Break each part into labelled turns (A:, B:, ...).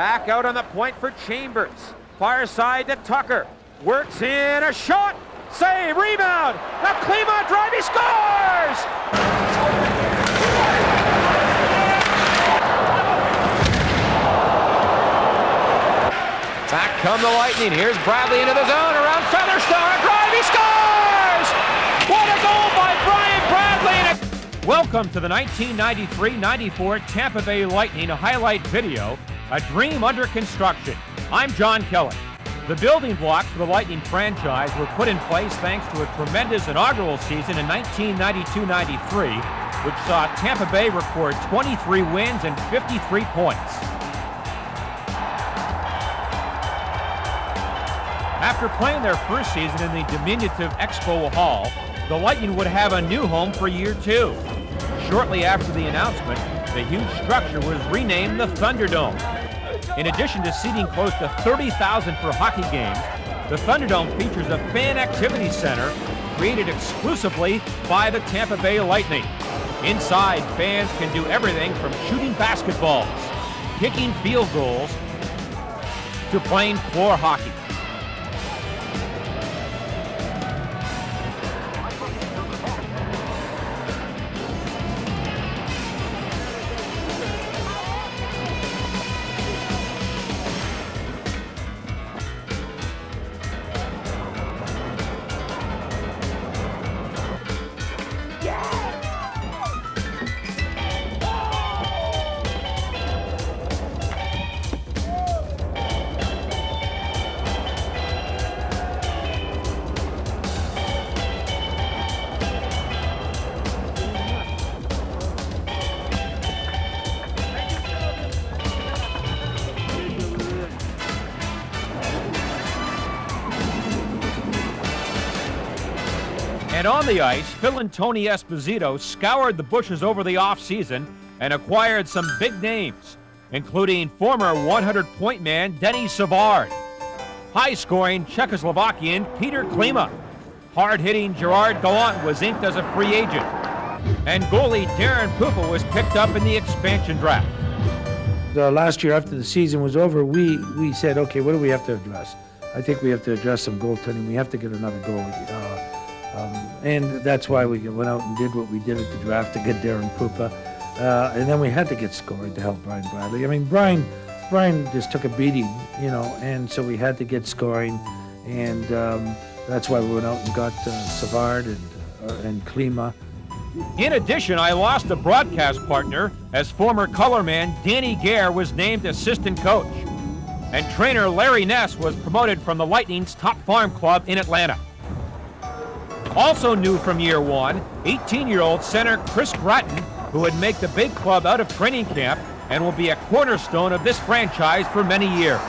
A: Back out on the point for Chambers. Far side to Tucker. Works in a shot. Save, rebound. Now Klima drive, he scores! Back come the Lightning. Here's Bradley into the zone around Featherstone. A drive, he scores! What a goal by Brian Bradley! Welcome to the 1993-94 Tampa Bay Lightning highlight video, a dream under construction. I'm John Kelly. The building blocks for the Lightning franchise were put in place thanks to a tremendous inaugural season in 1992-93, which saw Tampa Bay record 23 wins and 53 points. After playing their first season in the diminutive Expo Hall, the Lightning would have a new home for year two. Shortly after the announcement, the huge structure was renamed the Thunderdome. In addition to seating close to 30,000 for hockey games, the Thunderdome features a fan activity center created exclusively by the Tampa Bay Lightning. Inside, fans can do everything from shooting basketballs, kicking field goals, to playing floor hockey. And on the ice, Phil and Tony Esposito scoured the bushes over the offseason and acquired some big names, including former 100-point man Denny Savard, high-scoring Czechoslovakian Peter Klima, hard-hitting Gerard Gallant was inked as a free agent, and goalie Darren Pupa was picked up in the expansion draft.
B: Last year, after the season was over, we said, okay, what do we have to address? I think we have to address some goaltending. We have to get another goalie. And that's why we went out and did what we did at the draft to get Darren Pupa. And then we had to get scoring to help Brian Bradley. I mean, Brian just took a beating, and so we had to get scoring. And that's why we went out and got Savard and Klima.
A: In addition, I lost a broadcast partner as former colorman Danny Gare was named assistant coach. And trainer Larry Ness was promoted from the Lightning's top farm club in Atlanta. Also new from year one, 18-year-old center Chris Gratton, who would make the big club out of training camp and will be a cornerstone of this franchise for many years.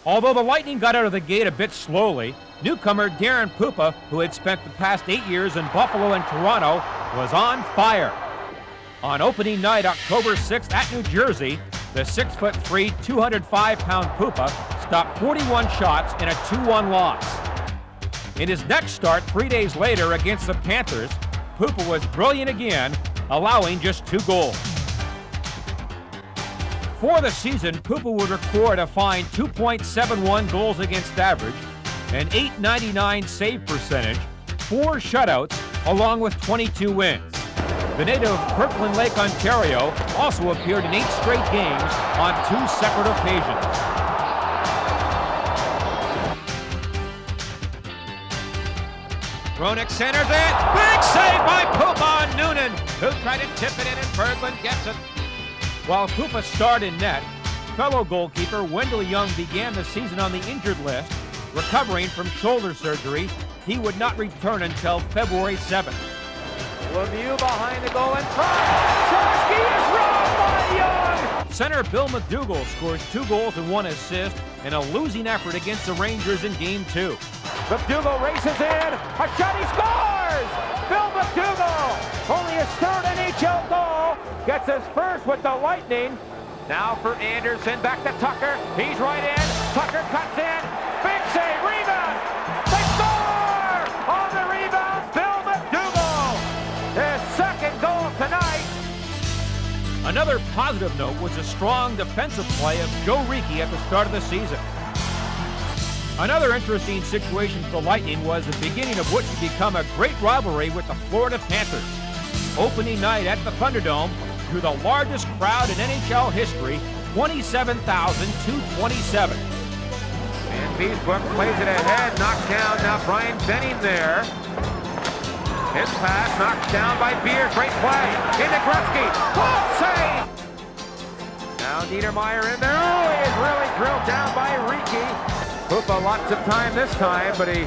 A: Although the Lightning got out of the gate a bit slowly, newcomer Darren Pupa, who had spent the past 8 years in Buffalo and Toronto, was on fire. On opening night, October 6th at New Jersey, the 6'3", 205-pound Pupa stopped 41 shots in a 2-1 loss. In his next start 3 days later against the Panthers, Pupa was brilliant again, allowing just 2 goals. For the season, Pupa would record a fine 2.71 goals against average, an .899 save percentage, 4 shutouts, along with 22 wins. The native of Kirkland Lake, Ontario, also appeared in 8 straight games on 2 separate occasions. Roenick centers it. Big save by Pupa on Noonan, who tried to tip it in, and Berglund gets it. While Pupa starred in net, fellow goalkeeper Wendell Young began the season on the injured list, recovering from shoulder surgery. He would not return until February 7th. Lemieux behind the goal and tries. Chomsky is robbed by Young. Center Bill McDougall scores 2 goals and 1 assist in a losing effort against the Rangers in Game 2. McDougall races in. A shot, he scores! Bill McDougall, only his 3rd NHL goal, gets his first with the Lightning. Now for Anderson, back to Tucker. He's right in. Tucker cuts in. Big save, rebound. They score! On the rebound, Bill McDougall. His 2nd goal tonight. Another positive note was the strong defensive play of Joe Ricci at the start of the season. Another interesting situation for the Lightning was the beginning of what would become a great rivalry with the Florida Panthers. Opening night at the Thunderdome drew the largest crowd in NHL history, 27,227.
C: And Beesbrook plays it ahead, knocked down. Now Brian Benning there. His pass knocked down by Beer. Great play. Into Gretzky. Glove save! Now Niedermeyer in there. Oh, he is really drilled down by Ricci. Hoopa lots of time this time, but he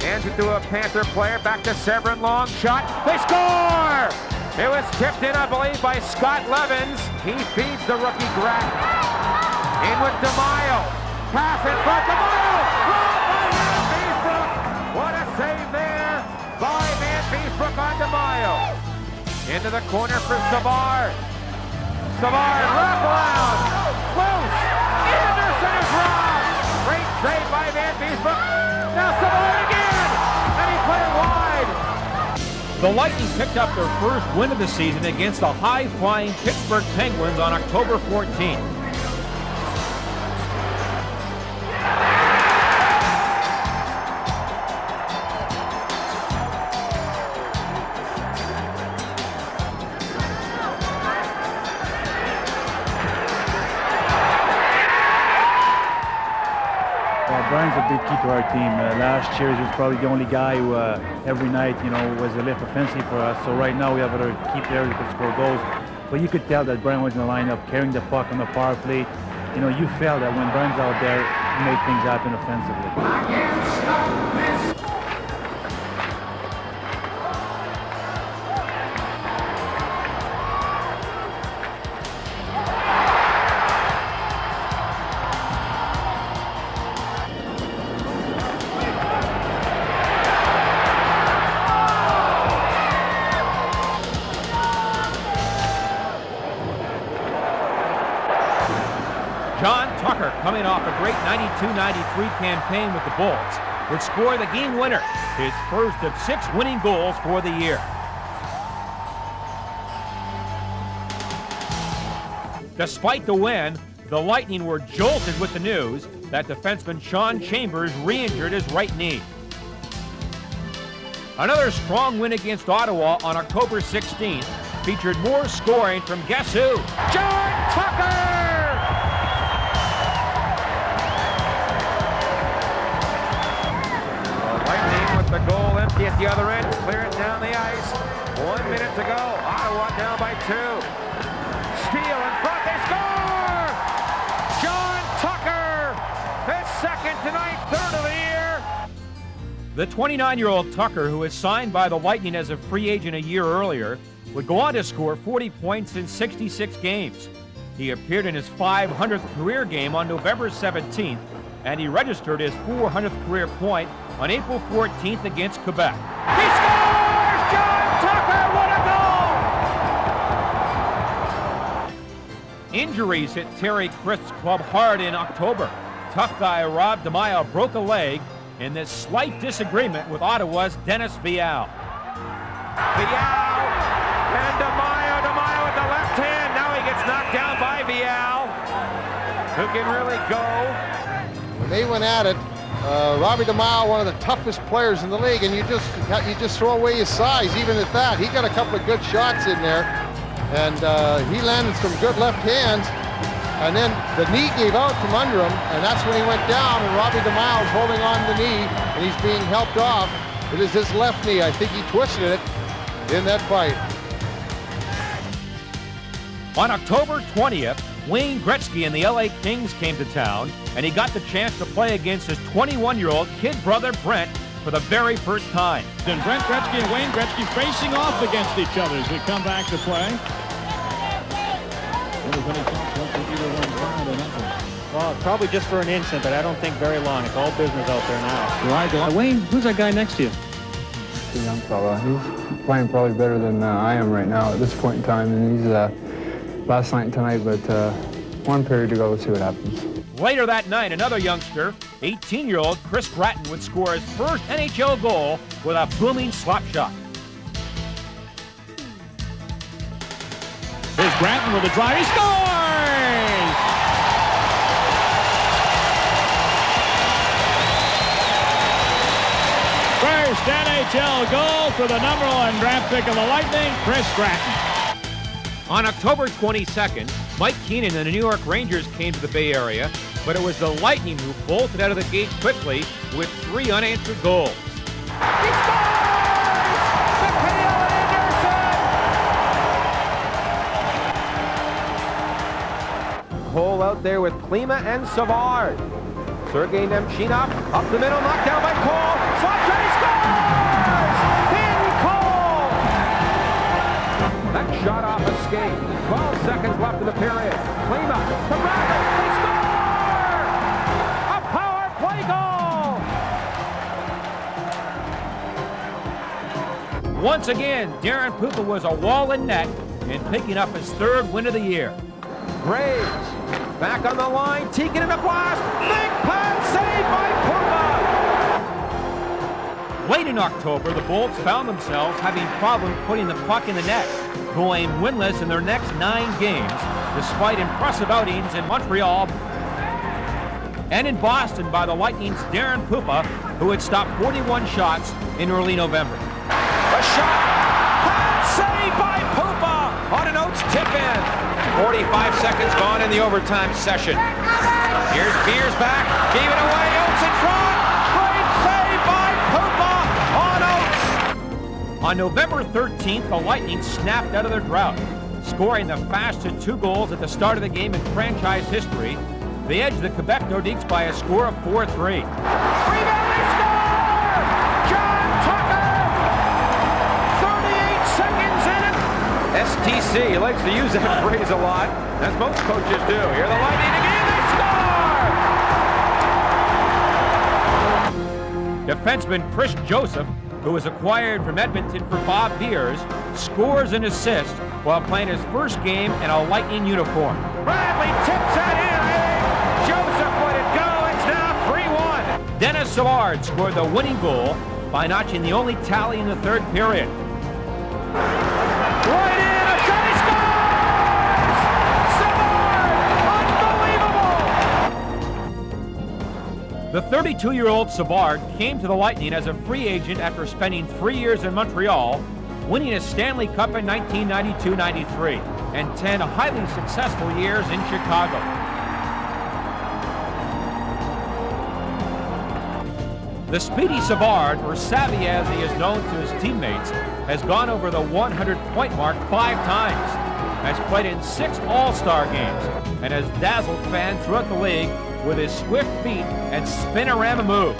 C: hands it to a Panther player. Back to Severin. Long shot. They score! It was tipped in, I believe, by Scott Levens. He feeds the rookie Grat. In with DeMaio. Pass in front. DeMaio! Robbed by Van Beesbrook. What a save there by Van Beesbrook on DeMaio. Into the corner for Savard. Savard, wrap around. Loose. Anderson is robbed. Great save by Van Beesbrook. Now Savard again. And he played wide.
A: The Lightning picked up their first win of the season against the high-flying Pittsburgh Penguins on October 14th.
D: Brian's a big key to our team. Last year he was probably the only guy who every night, was a lift offensive for us. So right now we have other key players who can score goals. But you could tell that Brian was in the lineup carrying the puck on the power play. You felt that when Brian's out there, he made things happen offensively.
A: John Tucker, coming off a great 92-93 campaign with the Bulls, would score the game winner, his first of 6 winning goals for the year. Despite the win, the Lightning were jolted with the news that defenseman Sean Chambers re-injured his right knee. Another strong win against Ottawa on October 16th featured more scoring from guess who?
C: John Tucker! The goal empty at the other end, clear it down the ice. 1 minute to go. Ottawa down by 2. Steele in front, they score! John Tucker, his second tonight, third of the year.
A: The 29-year-old Tucker, who was signed by the Lightning as a free agent a year earlier, would go on to score 40 points in 66 games. He appeared in his 500th career game on November 17th, and he registered his 400th career point on April 14th against Quebec.
C: He scores! John Tucker, what a goal!
A: Injuries hit Terry Christ's club hard in October. Tough guy Rob DeMaio broke a leg in this slight disagreement with Ottawa's Dennis Vial.
C: Vial and DeMaio with the left hand. Now he gets knocked down by Vial, who can really go.
E: When they went at it, Robbie DeMaio, one of the toughest players in the league, and you just throw away his size. Even at that, he got a couple of good shots in there, and he landed some good left hands. And then the knee gave out from under him, and that's when he went down. And Robbie DeMaio is holding on to the knee, and he's being helped off. It is his left knee. I think he twisted it in that fight.
A: On October 20th, Wayne Gretzky and the LA Kings came to town, and he got the chance to play against his 21-year-old kid brother Brent for the very first time.
F: And Brent Gretzky and Wayne Gretzky facing off against each other as we come back to play.
G: Well, probably just for an instant, but I don't think very long. It's all business out there now.
F: Right, Wayne, who's that guy next to you?
H: The young fella. He's playing probably better than I am right now at this point in time, and he's last night and tonight, but 1 period to go. Let's see what happens.
A: Later that night, another youngster, 18-year-old Chris Gratton, would score his first NHL goal with a booming slap shot.
F: Here's Grattan with a drive. He scores! First NHL goal for the #1 draft pick of the Lightning, Chris Grattan.
A: On October 22nd, Mike Keenan and the New York Rangers came to the Bay Area, but it was the Lightning who bolted out of the gate quickly with 3 unanswered goals.
C: He scores! Mikhail Anderson! Cole out there with Klima and Savard. Sergei Nemchinov up the middle, knocked down by Cole. Slapshot, he scores! In Cole! That shot off a skate. 12 seconds left in the period. Klima to Bradley. They score! A power play goal!
A: Once again, Darren Pupa was a wall in net and picking up his 3rd win of the year.
C: Graves back on the line. Teakin in the blast. Big pass saved by Pupa!
A: Late in October, the Bolts found themselves having problems putting the puck in the net, going winless in their next 9 games, despite impressive outings in Montreal and in Boston by the Lightning's Darren Pupa, who had stopped 41 shots in early November.
C: A shot! Pass saved by Pupa on an Oates tip-in.
A: 45 seconds gone in the overtime session.
C: Here's Beers back. Gave it away. Oates in front. Great save by Pupa on Oates.
A: On November 13th, the Lightning snapped out of their drought, scoring the fastest 2 goals at the start of the game in franchise history. They edged the Quebec Nordiques by a score of 4-3.
C: Rebound, they score! John Tucker! 38 seconds in it. STC, he likes to use that phrase a lot, as most coaches do. Here the Lightning again, they score!
A: Defenseman Chris Joseph, who was acquired from Edmonton for Bob Beers, scores an assist while playing his first game in a Lightning uniform.
C: Bradley tips that in. Joseph let it go. It's now 3-1.
A: Dennis Savard scored the winning goal by notching the only tally in the 3rd period.
C: Right in, a shot, he scores! Savard, unbelievable!
A: The 32-year-old Savard came to the Lightning as a free agent after spending 3 years in Montreal, winning a Stanley Cup in 1992-93, and 10 highly successful years in Chicago. The speedy Savard, or Savvy as he is known to his teammates, has gone over the 100-point mark 5 times, has played in 6 All-Star games, and has dazzled fans throughout the league with his swift feet and spinorama moves.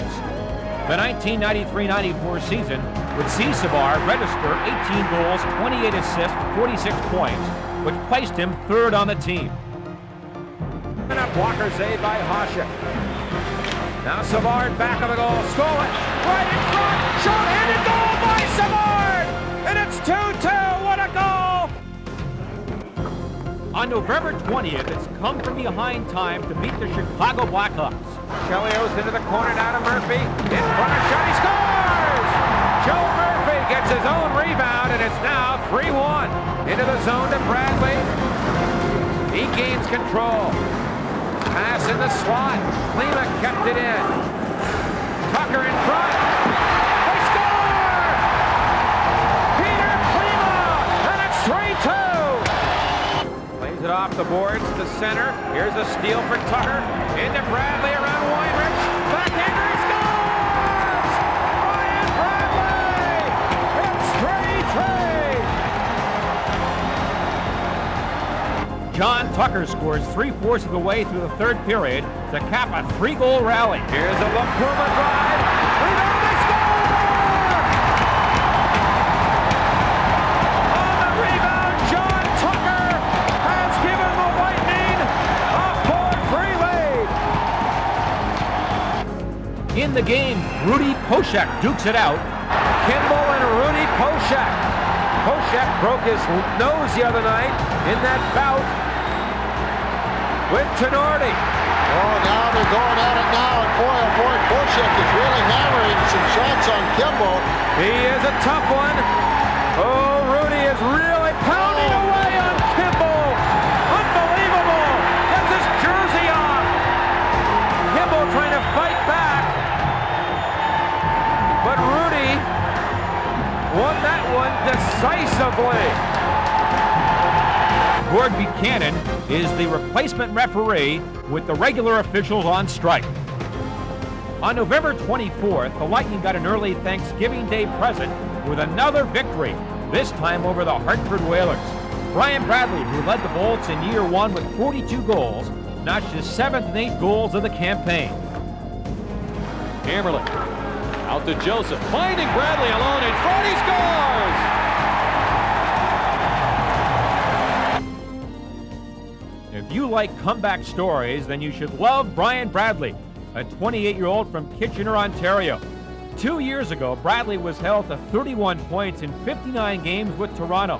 A: The 1993-94 season would see Savard register 18 goals, 28 assists, 46 points, which placed him 3rd on the team.
C: And a blocker saved by Hasek. Now Savard back of the goal, stolen, right in front, short-handed goal by Savard! And it's 2-2, what a goal!
A: On November 20th, it's come from behind time to beat the Chicago Blackhawks.
C: Chelios into the corner, now to Murphy, in front of shot, he scores! Joe Murphy gets his own rebound, and it's now 3-1. Into the zone to Bradley. He gains control. Pass in the slot. Klima kept it in. Tucker in front. They score! Peter Klima! And it's 3-2! Plays it off the boards to center. Here's a steal for Tucker. Into Bradley around Weinrich. Backhander, he scores! Ryan Bradley! It's 3-3!
A: John Tucker scores 3/4 of the way through the 3rd period to cap a 3-goal rally.
C: Here's a look, Puma drive. Rebound, they score! On the rebound, John Tucker has given the Lightning a 4-3 lead.
A: In the game, Rudy Poshak dukes it out.
C: Kimball and Rudy Poshak. Poshak broke his nose the other night in that bout with Tenorti.
E: Oh, now they're going at it now, and boy, oh boy, Poshak is really hammering some shots on Kimball.
C: He is a tough one. Oh, Rudy is really pounding away on Kimball.
A: Gord Buchanan is the replacement referee with the regular officials on strike. On November 24th, the Lightning got an early Thanksgiving Day present with another victory, this time over the Hartford Whalers. Brian Bradley, who led the Bolts in year one with 42 goals, notched his 7th and 8th goals of the campaign.
I: Hammerling out to Joseph, finding Bradley alone in front, he scores!
A: If you like comeback stories, then you should love Brian Bradley, a 28-year-old from Kitchener, Ontario. 2 years ago, Bradley was held to 31 points in 59 games with Toronto.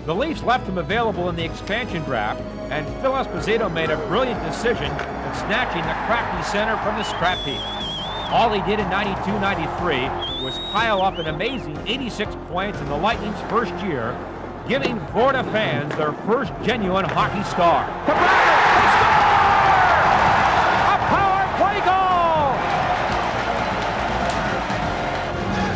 A: The Leafs left him available in the expansion draft, and Phil Esposito made a brilliant decision in snatching the crafty center from the scrap heap. All he did in 92-93 was pile up an amazing 86 points in the Lightning's first year, giving Florida fans their first genuine hockey star.
C: To Bradley, they score! A power play goal!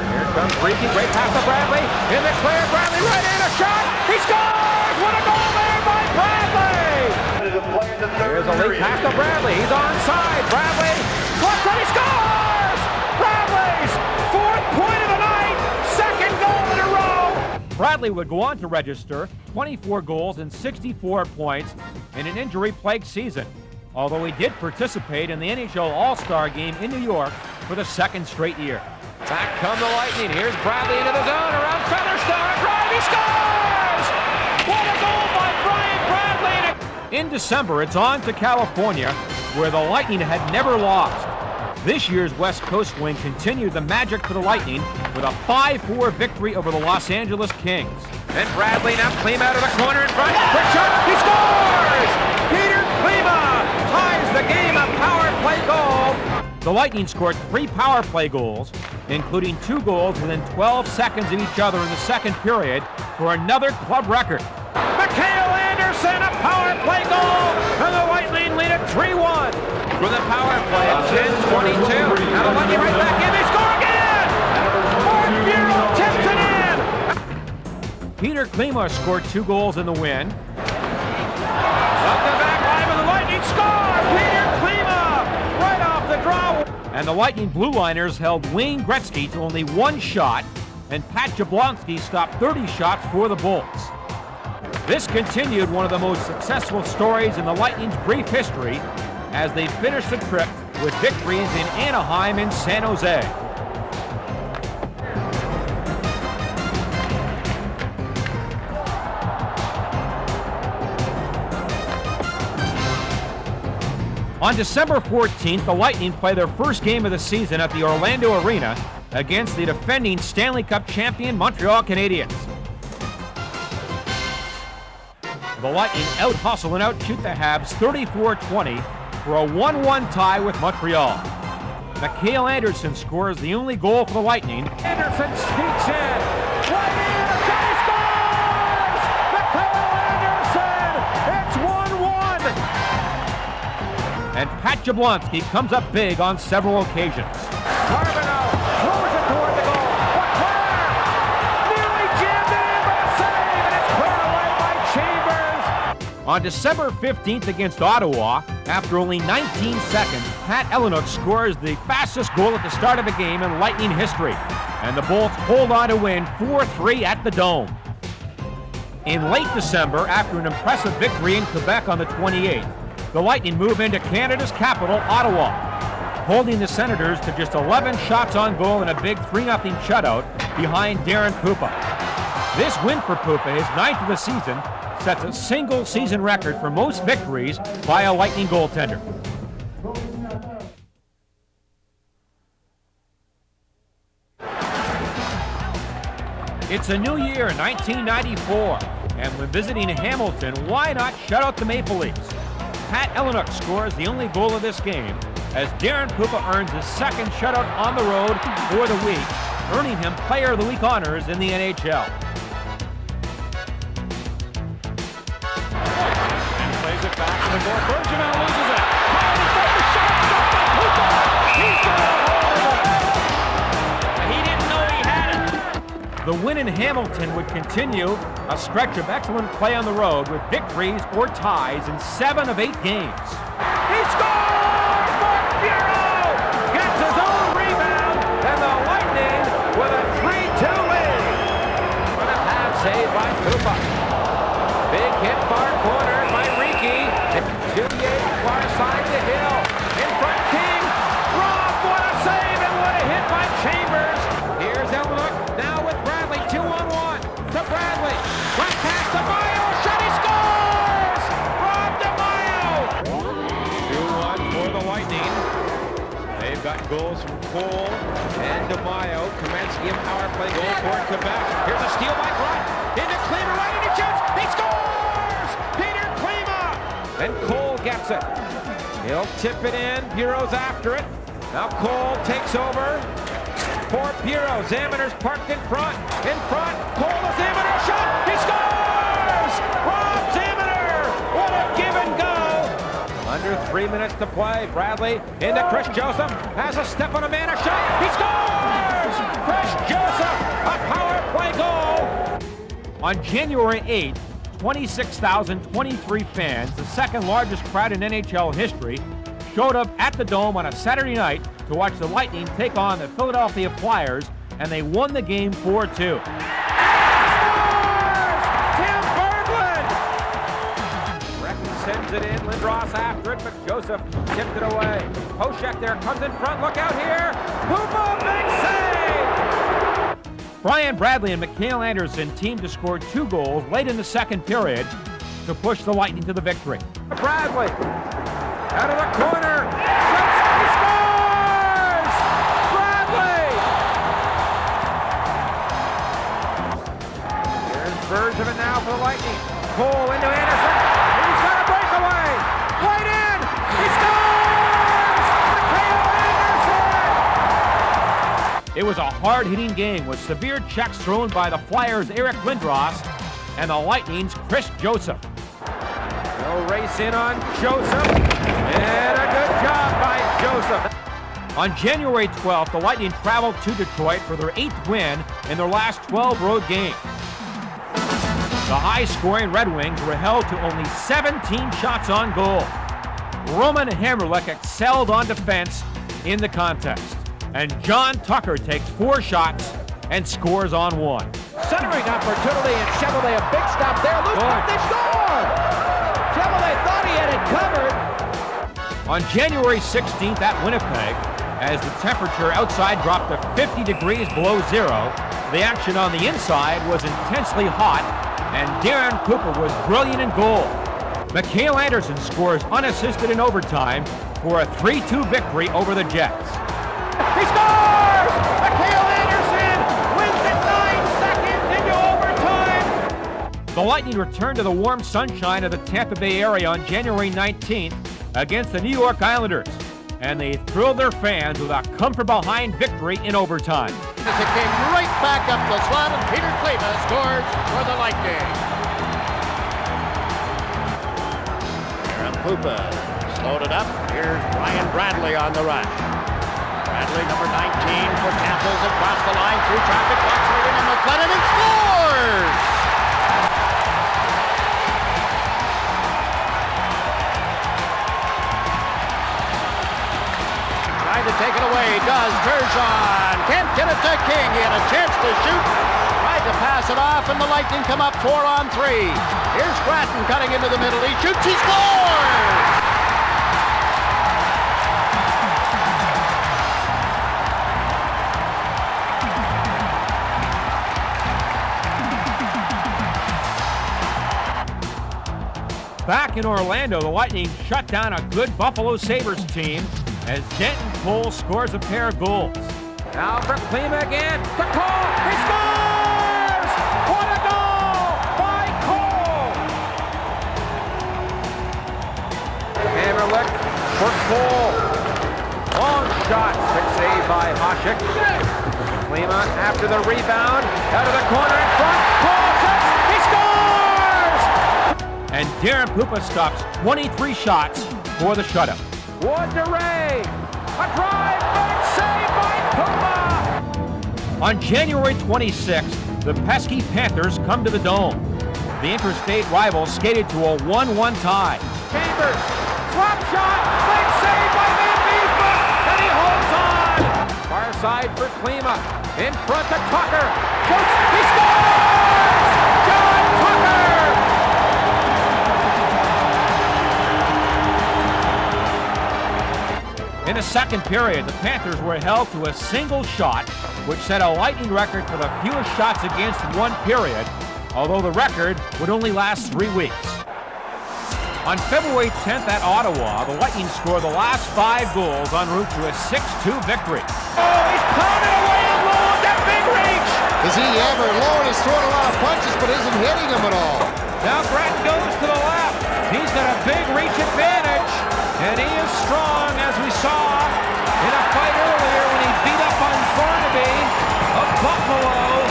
C: Here comes Freaky, great pass to Bradley, in the clear, Bradley right in, a shot, he scores! What a goal there by Bradley! Here's a lead pass to Bradley, he's onside, Bradley, flush and he scores! Bradley's 4th point of the night, 2nd goal in a row!
A: Bradley would go on to register 24 goals and 64 points in an injury-plagued season, although he did participate in the NHL All-Star Game in New York for the 2nd straight year.
C: Back come the Lightning. Here's Bradley into the zone around Featherstone. A drive, he scores! What a goal by Brian Bradley!
A: In December, it's on to California, where the Lightning had never lost. This year's West Coast wing continued the magic for the Lightning with a 5-4 victory over the Los Angeles Kings.
C: And Bradley now Klima out of the corner in front. Quick shot, he scores! Peter Klima ties the game, a power play goal.
A: The Lightning scored 3 power play goals, including 2 goals within 12 seconds of each other in the second period for another club record.
C: Mikhail Anderson, a power play goal, and the Lightning lead at 3-1. From the power play at 10:22. Now the Lightning right back in, they score again! Mark Bureau tips it in!
A: Peter Klima scored 2 goals in the win.
C: Up the back line with the Lightning score! Peter Klima right off the draw.
A: And the Lightning Blue Liners held Wayne Gretzky to only 1 shot, and Pat Jablonski stopped 30 shots for the Bolts. This continued one of the most successful stories in the Lightning's brief history as they finished the trip with victories in Anaheim and San Jose. On December 14th, the Lightning play their first game of the season at the Orlando Arena against the defending Stanley Cup champion Montreal Canadiens. The Lightning out-hustle and out-shoot the Habs 34-20 for a 1-1 tie with Montreal. Mikhail Anderson scores the only goal for the Lightning.
C: Anderson sneaks in. Right in, the shot, he scores! Mikhail Anderson! It's 1-1!
A: And Pat Jablonski comes up big on several occasions.
C: Carbonell throws it toward the goal. Leclerc nearly jammed it in, but a save, and it's cleared away by Chambers.
A: On December 15th against Ottawa, after only 19 seconds, Pat Ellenuk scores the fastest goal at the start of a game in Lightning history, and the Bolts hold on to win 4-3 at the Dome. In late December, after an impressive victory in Quebec on the 28th, the Lightning move into Canada's capital, Ottawa, holding the Senators to just 11 shots on goal in a big 3-0 shutout behind Darren Pupa. This win for Pupa, his 9th of the season, sets a single season record for most victories by a Lightning goaltender. It's a new year, 1994, and when visiting Hamilton, why not shut out the Maple Leafs? Pat Ellenuk scores the only goal of this game as Darren Pupa earns his 2nd shutout on the road for the week, earning him Player of the Week honors in the NHL.
I: And plays it back to the goal. Bergevin loses it. The shot stopped by Pupa. He's got a hold of it. He didn't know he had it.
A: the win in Hamilton would continue a stretch of excellent play on the road with victories or ties in 7 of 8 games. He scores! Mark Bureau gets his own rebound, and the Lightning with a 3-2 lead. But a half save by Tupa. Big hit far corner by Riki. Juliet far side to Hill. In front King. Rob, what a save and what a hit by Chambers. Here's Elmwood now with Bradley. 2-on-1 to Bradley. Left pass to Mayo. Shot, he scores! Rob DeMaio. 2-1 for the Lightning. They've got goals from Cole and DeMaio. Kamensky, a power play goal for Quebec. Here's a steal by Grunt. Into Klima, right into shoots. He scores! Peter Klima! And Cole gets it. He'll tip it in. Bureau's after it. Now Cole takes over for Bureau. Zaminer's parked in front. In front. Cole to Zaminer. Shot. He scores! Rob Zaminer! What a give and go! Under 3 minutes to play. Bradley into Chris Joseph. Has a step on a man. A shot. He scores! Chris Joseph! A power play goal! On January 8th, 26,023 fans, the second largest crowd in NHL history, showed up at the Dome on a Saturday night to watch the Lightning take on the Philadelphia Flyers, and they won the game 4-2. Scores! Tim Berglund! Brecken sends it in, Lindros after it, but Joseph tipped it away. Poshek there, comes in front, look out here! Hoopa, big save! Brian Bradley and Mikhail Anderson teamed to score 2 goals late in the second period to push the Lightning to the victory. Bradley, out of the corner, shoots, he scores! Bradley! Here's Bergevin now for the Lightning. Cole into Anderson, he's got a breakaway! Right in, he scores! Mikhail Anderson! It was a hard-hitting game with severe checks thrown by the Flyers' Eric Lindros and the Lightning's Chris Joseph. They'll race in on Joseph, and a good job by Joseph. On January 12th, the Lightning traveled to Detroit for their 8th win in their last 12 road games. The high-scoring Red Wings were held to only 17 shots on goal. Roman Hamrlik excelled on defense in the contest, and John Tucker takes 4 shots and scores on 1.
I: Centering opportunity, and Chevrolet a big stop there. Loose puck, they score! Chevrolet thought he had it covered.
A: On January 16th at Winnipeg, as the temperature outside dropped to 50 degrees below zero, the action on the inside was intensely hot, and Darren Cooper was brilliant in goal. Mikhail Anderson scores unassisted in overtime for a 3-2 victory over the Jets. He scores! Mikhail Anderson wins it 9 seconds into overtime. The Lightning returned to the warm sunshine of the Tampa Bay area on January 19th against the New York Islanders, and they thrilled their fans with a come-from-behind victory in overtime.
J: As it came right back up the slot, and Peter Klima scores for the Lightning. Aaron Pupa slowed it up. Here's Ryan Bradley on the rush. Bradley, number 19 for Tampa, across the line through traffic, walks right in on McLennan and scores! Trying to take it away, does Turgeon. Can't get it to King. He had a chance to shoot. Tried to pass it off, and the Lightning come up 4-on-3. Here's Gratton cutting into the middle. He shoots, he scores!
A: Back in Orlando, the Lightning shut down a good Buffalo Sabres team as Denton Cole scores a pair of goals. Now for Klima again. To Cole. He scores! What a goal by Cole! Hamrlik for Cole. Long shot. Quick save by Hasek. Klima after the rebound. Out of the corner in front. Cole shoots. He scores! And Darren Pupa stops 23 shots for the shutout. Wonderay! A drive, big save by Pupa! On January 26th, the pesky Panthers come to the Dome. The interstate rivals skated to a 1-1 tie.
C: Chambers, slap shot, big save by Van Beesbrook, and he holds on. Far side for Klima, in front to Tucker, shoots, he scores! John Tucker!
A: In the second period, the Panthers were held to a single shot, which set a Lightning record for the fewest shots against in one period, although the record would only last 3 weeks. On February 10th at Ottawa, the Lightning scored the last 5 goals en route to a 6-2 victory.
C: Oh, he's pounding away at Lowe, that big reach!
E: Is he ever? Lowe has thrown a lot of punches, but isn't hitting them at all.
C: Now Grattan goes to the left. He's got a big reach advantage, and he is strong, as we saw in a fight earlier when he beat up on Barnaby of Buffalo.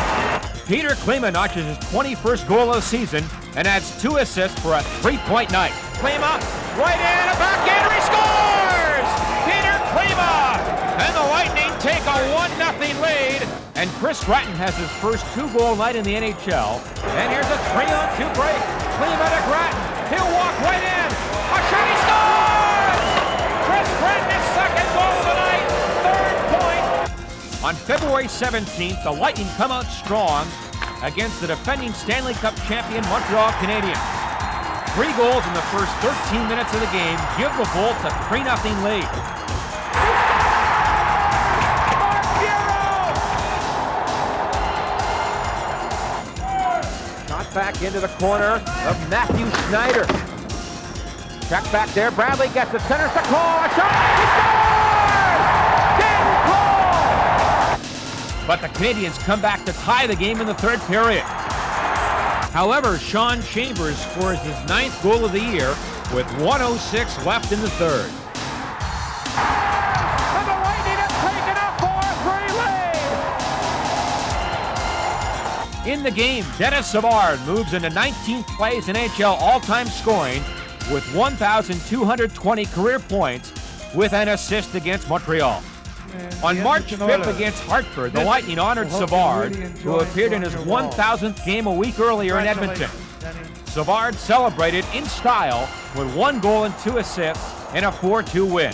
A: Peter Klima notches his 21st goal of the season and adds 2 assists for a 3-point night.
C: Klima, right in, a backhander, he scores! Peter Klima! And the Lightning take a 1-0 lead.
A: And Chris Grattan has his first 2-goal night in the NHL.
C: And here's a 3-on-2 break. Klima to Grattan. He'll walk right in. A shot, he scores! Chris Grattan, his second goal of the night. 3rd point.
A: On February 17th, the Lightning come out strong against the defending Stanley Cup champion Montreal Canadiens. 3 goals in the first 13 minutes of the game give the Bolts a 3-0 lead.
C: Shot back into the corner of Matthew Schneider. Check back there. Bradley gets it. Centers to Cole. A shot. He scores! Dave Cole!
A: But the Canadiens come back to tie the game in the 3rd period. However, Sean Chambers scores his 9th goal of the year with 1:06 left in the 3rd.
C: And the Lightning have taken a 4-3 lead.
A: In the game, Dennis Savard moves into 19th place in NHL all-time scoring with 1,220 career points with an assist against Montreal. On March 5th against Hartford, the Lightning honored Savard, who appeared in his 1,000th game a week earlier in Edmonton. Savard celebrated in style with 1 goal and 2 assists in a 4-2 win.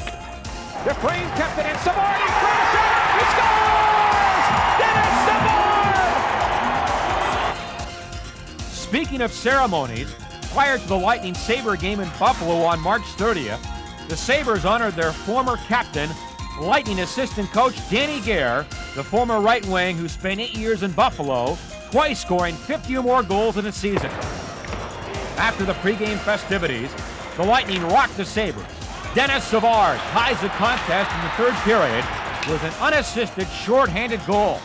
C: Dufresne kept it in. Savard, he crashed it. He scores! Dennis Savard!
A: Speaking of ceremonies, prior to the Lightning Sabre game in Buffalo on March 30th, the Sabres honored their former captain, Lightning assistant coach Danny Gare, the former right wing who spent 8 years in Buffalo, twice scoring 50 or more goals in a season. After the pregame festivities, the Lightning rocked the Sabres. Dennis Savard ties the contest in the 3rd period with an unassisted short-handed goal.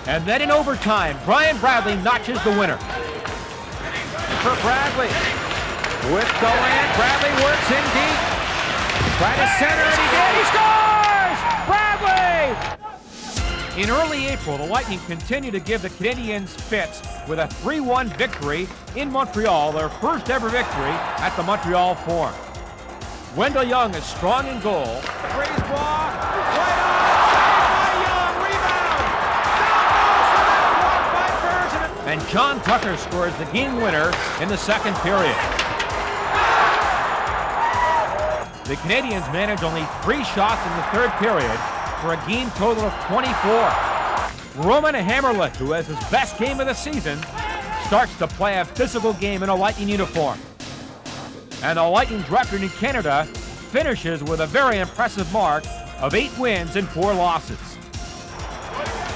A: And then in overtime, Brian Bradley notches the winner.
C: For Bradley. With Gallant, Bradley works in deep. Try to center, and he did. He scores! Bradley!
A: In early April, the Lightning continued to give the Canadiens fits with a 3-1 victory in Montreal, their first ever victory at the Montreal Forum. Wendell Young is strong in goal.
C: Freeze block. Right on. Saved by Young. Rebound. Down goes the net by Bergeron.
A: And John Tucker scores the game winner in the 2nd period. The Canadiens managed only 3 shots in the 3rd period for a game total of 24. Roman Hammerlick, who has his best game of the season, starts to play a physical game in a Lightning uniform. And the Lightning's record in Canada finishes with a very impressive mark of 8 wins and 4 losses.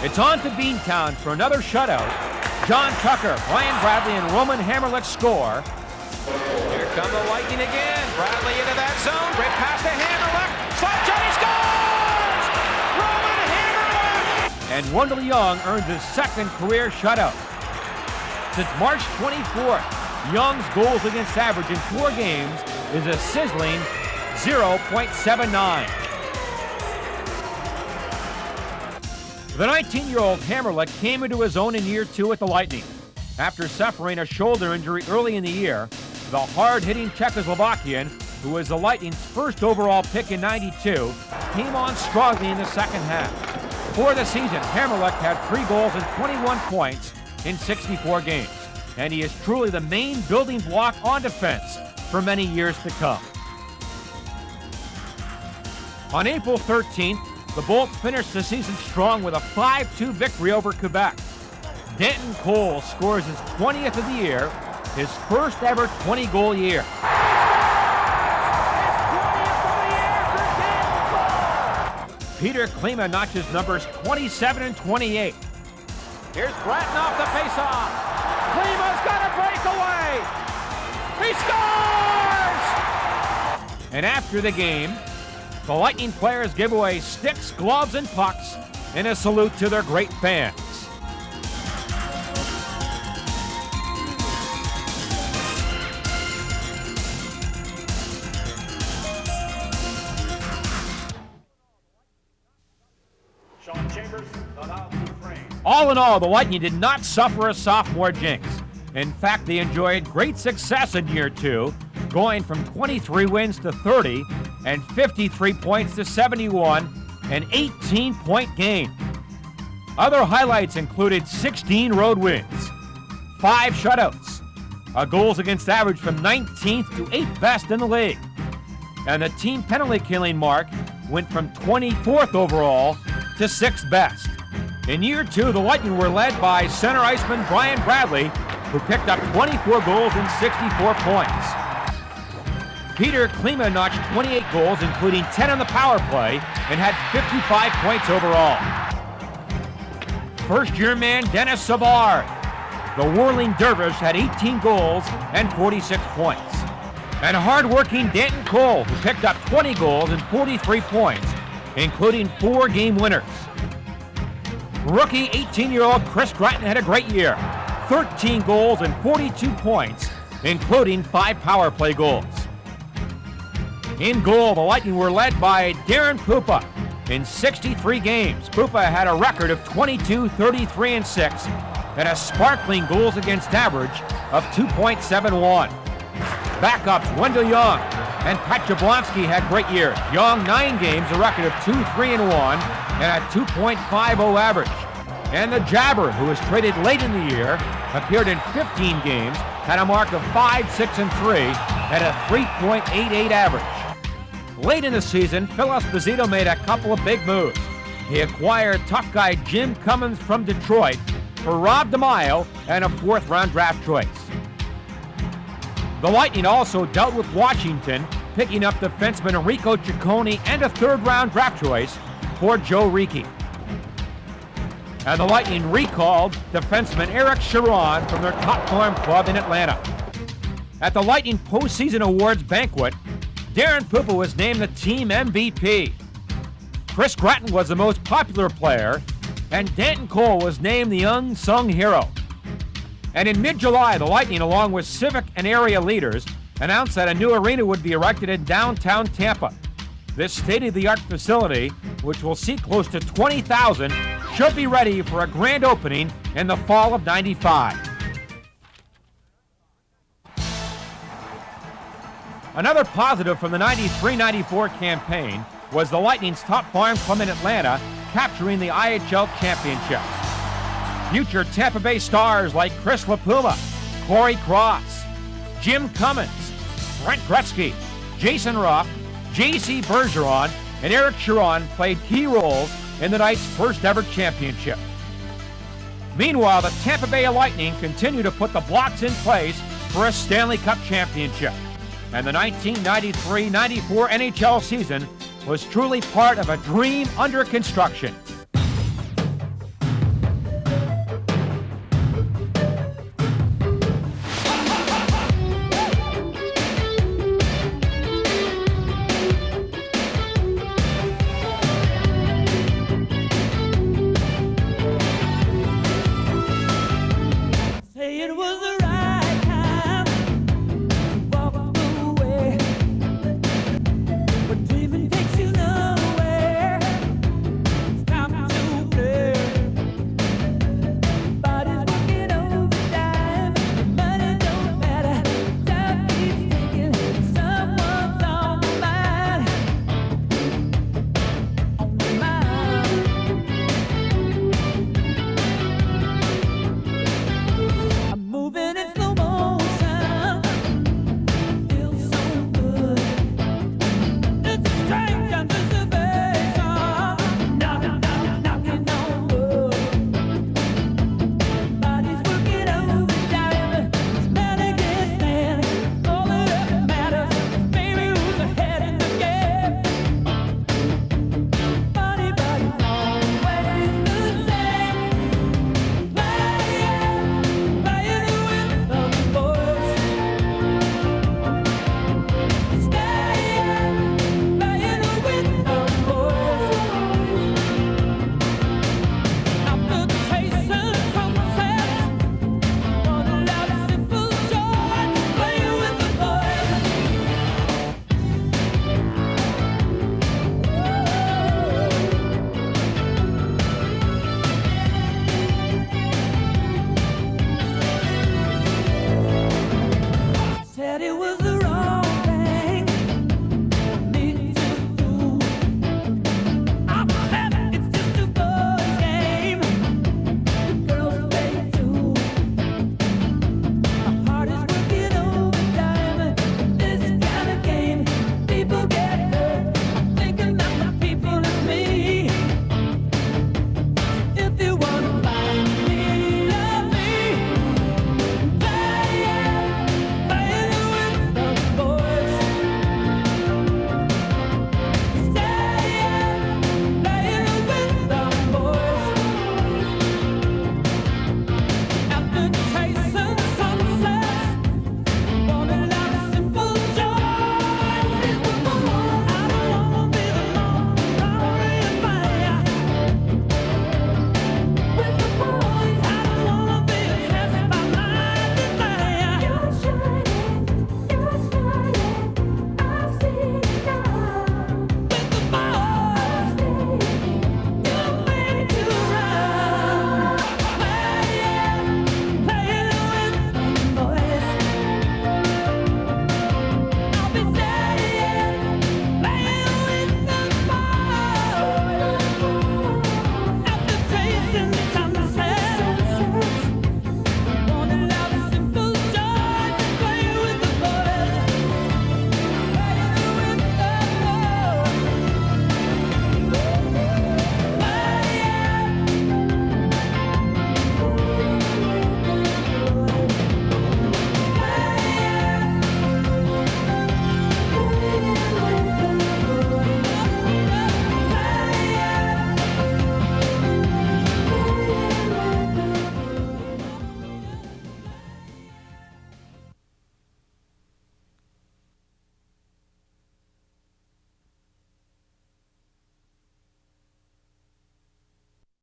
A: It's on to Beantown for another shutout. John Tucker, Brian Bradley, and Roman Hammerlick score.
C: Here come the Lightning again. Bradley into that zone. Great pass to Hammerlick. Slap shot, he scores! Roman Hammerlick!
A: And Wendell Young earns his 2nd career shutout. Since March 24th, Young's goals against average in 4 games is a sizzling 0.79. The 19-year-old Hammerlick came into his own in year 2 at the Lightning. After suffering a shoulder injury early in the year, the hard-hitting Czechoslovakian, who was the Lightning's first overall pick in '92, came on strongly in the second half. For the season, Hammerlick had 3 goals and 21 points in 64 games, and he is truly the main building block on defense for many years to come. On April 13th, the Bolts finished the season strong with a 5-2 victory over Quebec. Denton Cole scores his 20th of the year, his first ever 20-goal year. Peter Klima notches numbers 27 and 28.
C: Here's Gratton off the faceoff. Klima's got a breakaway. He scores!
A: And after the game, the Lightning players give away sticks, gloves, and pucks in a salute to their great fans. All in all, the Lightning did not suffer a sophomore jinx. In fact, they enjoyed great success in year 2, going from 23 wins to 30 and 53 points to 71, an 18-point gain. Other highlights included 16 road wins, 5 shutouts, a goals against average from 19th to 8th best in the league, and the team penalty killing mark went from 24th overall to 6th best. In year 2, the Lightning were led by center iceman Brian Bradley, who picked up 24 goals and 64 points. Peter Klima notched 28 goals, including 10 on the power play, and had 55 points overall. First-year man Dennis Savard, the Whirling Dervish, had 18 goals and 46 points. And hard-working Denton Cole, who picked up 20 goals and 43 points, including 4 game winners. Rookie 18-year-old Chris Gratton had a great year, 13 goals and 42 points, including 5 power play goals. In goal, the Lightning were led by Darren Pupa. In 63 games, Pupa had a record of 22, 33, and 6, and a sparkling goals against average of 2.71. Backups Wendell Young and Pat Jablonski had great years. Young, 9 games, a record of 2, 3, and 1, and a 2.50 average. And the Jabber, who was traded late in the year, appeared in 15 games, had a mark of 5, 6, and 3, and a 3.88 average. Late in the season, Phil Esposito made a couple of big moves. He acquired tough guy Jim Cummins from Detroit for Rob DeMaio and a 4th-round draft choice. The Lightning also dealt with Washington, picking up defenseman Enrico Ciccone and a 3rd-round draft choice for Joe Ricci. And the Lightning recalled defenseman Eric Chiron from their top farm club in Atlanta. At the Lightning postseason awards banquet, Darren Pupa was named the team MVP. Chris Gratton was the most popular player, and Denton Cole was named the unsung hero. And in mid-July, the Lightning, along with civic and area leaders, announced that a new arena would be erected in downtown Tampa. This state-of-the-art facility, which will seat close to 20,000, should be ready for a grand opening in the fall of '95. Another positive from the 93-94 campaign was the Lightning's top farm club in Atlanta capturing the IHL championship. Future Tampa Bay stars like Chris LaPuma, Corey Cross, Jim Cummins, Brent Gretzky, Jason Ruff, J.C. Bergeron, and Eric Chiron played key roles in the night's first ever championship. Meanwhile, the Tampa Bay Lightning continue to put the blocks in place for a Stanley Cup championship. And the 1993-94 NHL season was truly part of a dream under construction.